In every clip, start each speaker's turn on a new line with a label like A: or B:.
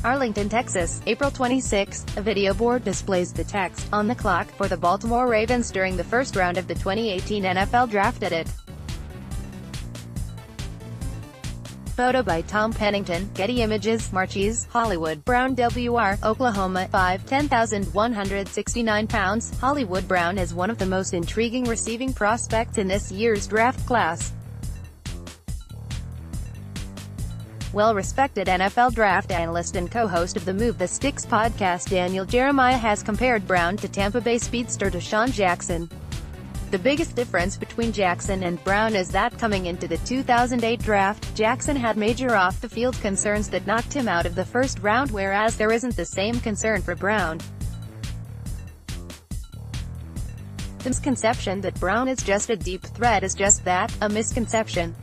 A: Arlington, Texas, April 26. A video board displays the text, "On the clock," for the Baltimore Ravens during the first round of the 2018 NFL Draft. Edit. Photo by Tom Pennington, Getty Images, Marquise, Hollywood. Brown, W.R., Oklahoma, 5', 10,169 pounds. Hollywood Brown is one of the most intriguing receiving prospects in this year's draft class. Well-respected NFL draft analyst and co-host of the Move the Sticks podcast Daniel Jeremiah has compared Brown to Tampa Bay speedster Deshaun Jackson. The biggest difference between Jackson and Brown is that coming into the 2008 draft, Jackson had major off-the-field concerns that knocked him out of the first round, whereas there isn't the same concern for Brown. The misconception that Brown is just a deep threat is just that, a misconception.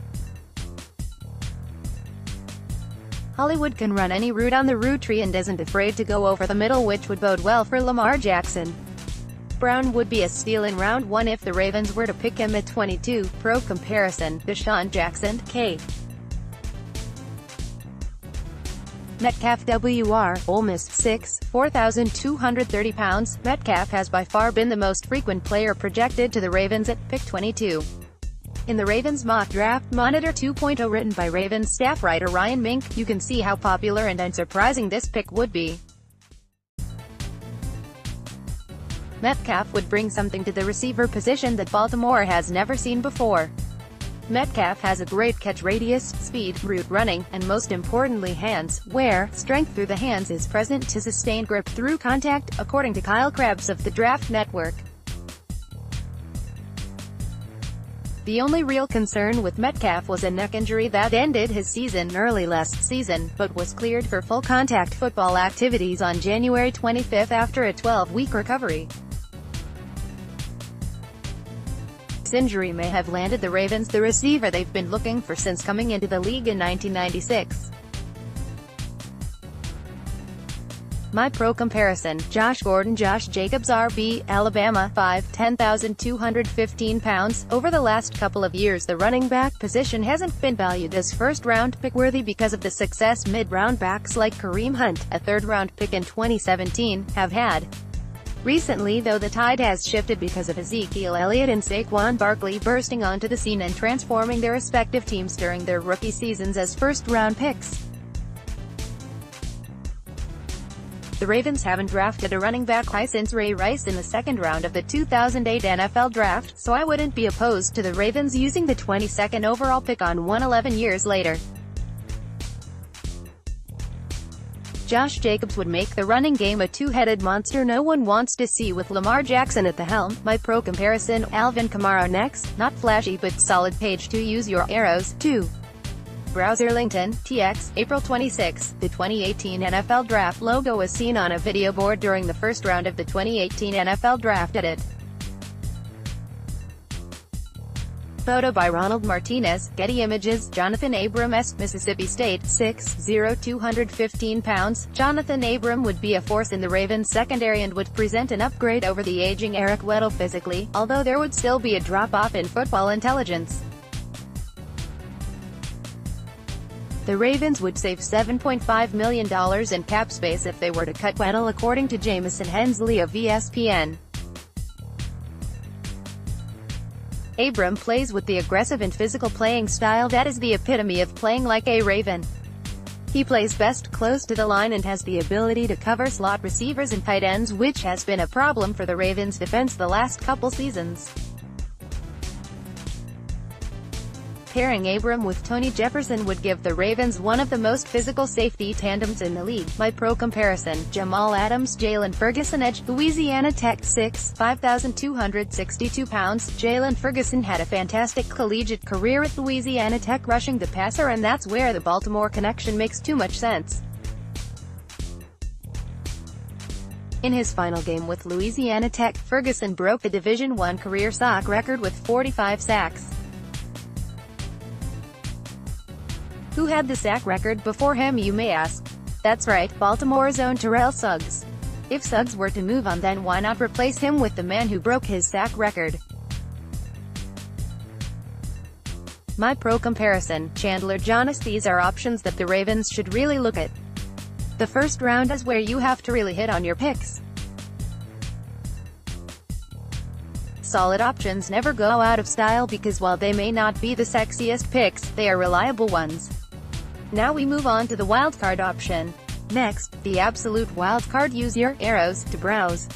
A: Hollywood can run any route on the route tree and isn't afraid to go over the middle, which would bode well for Lamar Jackson. Brown would be a steal in round 1 if the Ravens were to pick him at 22. Pro comparison, Deshaun Jackson, K. Metcalf, W.R., Ole Miss, 6', 4,230 pounds. Metcalf has by far been the most frequent player projected to the Ravens at pick 22. In the Ravens Mock Draft Monitor 2.0 written by Ravens staff writer Ryan Mink, you can see how popular and unsurprising this pick would be. Metcalf would bring something to the receiver position that Baltimore has never seen before. Metcalf has a great catch radius, speed, route running, and most importantly hands, where strength through the hands is present to sustain grip through contact, according to Kyle Krabs of the Draft Network. The only real concern with Metcalf was a neck injury that ended his season early last season, but was cleared for full contact football activities on January 25 after a 12-week recovery. This injury may have landed the Ravens the receiver they've been looking for since coming into the league in 1996. My Pro comparison, Josh Gordon. Josh Jacobs, RB, Alabama, 5', 10,215 pounds. Over the last couple of years the running back position hasn't been valued as first-round pick-worthy because of the success mid-round backs like Kareem Hunt, a third-round pick in 2017, have had. Recently though the tide has shifted because of Ezekiel Elliott and Saquon Barkley bursting onto the scene and transforming their respective teams during their rookie seasons as first-round picks. The Ravens haven't drafted a running back high since Ray Rice in the second round of the 2008 NFL Draft, so I wouldn't be opposed to the Ravens using the 22nd overall pick on 11 years later. Josh Jacobs would make the running game a two-headed monster no one wants to see with Lamar Jackson at the helm. My Pro comparison, Alvin Kamara next, not flashy but solid. Page 2. Use your arrows, 2. Browse Arlington, TX, April 26. The 2018 NFL Draft logo was seen on a video board during the first round of the 2018 NFL Draft. Edit. Photo by Ronald Martinez, Getty Images. Jonathan Abram, S. Mississippi State, 6'0", 215 pounds. Jonathan Abram would be a force in the Ravens secondary and would present an upgrade over the aging Eric Weddle physically, although there would still be a drop-off in football intelligence. The Ravens would save $7.5 million in cap space if they were to cut Weddle, according to Jamison Hensley of ESPN. Abram plays with the aggressive and physical playing style that is the epitome of playing like a Raven. He plays best close to the line and has the ability to cover slot receivers and tight ends, which has been a problem for the Ravens' defense the last couple seasons. Pairing Abram with Tony Jefferson would give the Ravens one of the most physical safety tandems in the league. My Pro comparison, Jamal Adams, Jalen Ferguson edge, Louisiana Tech, 6', 5,262 pounds. Jalen Ferguson had a fantastic collegiate career at Louisiana Tech rushing the passer, and that's where the Baltimore connection makes too much sense. In his final game with Louisiana Tech, Ferguson broke the Division I career sack record with 45 sacks. Who had the sack record before him, you may ask? That's right, Baltimore's own Terrell Suggs. If Suggs were to move on, then why not replace him with the man who broke his sack record? My Pro comparison, Chandler Jonas. These are options that the Ravens should really look at. The first round is where you have to really hit on your picks. Solid options never go out of style because while they may not be the sexiest picks, they are reliable ones. Now we move on to the wildcard option. Next, the absolute wildcard. Use your arrows to browse.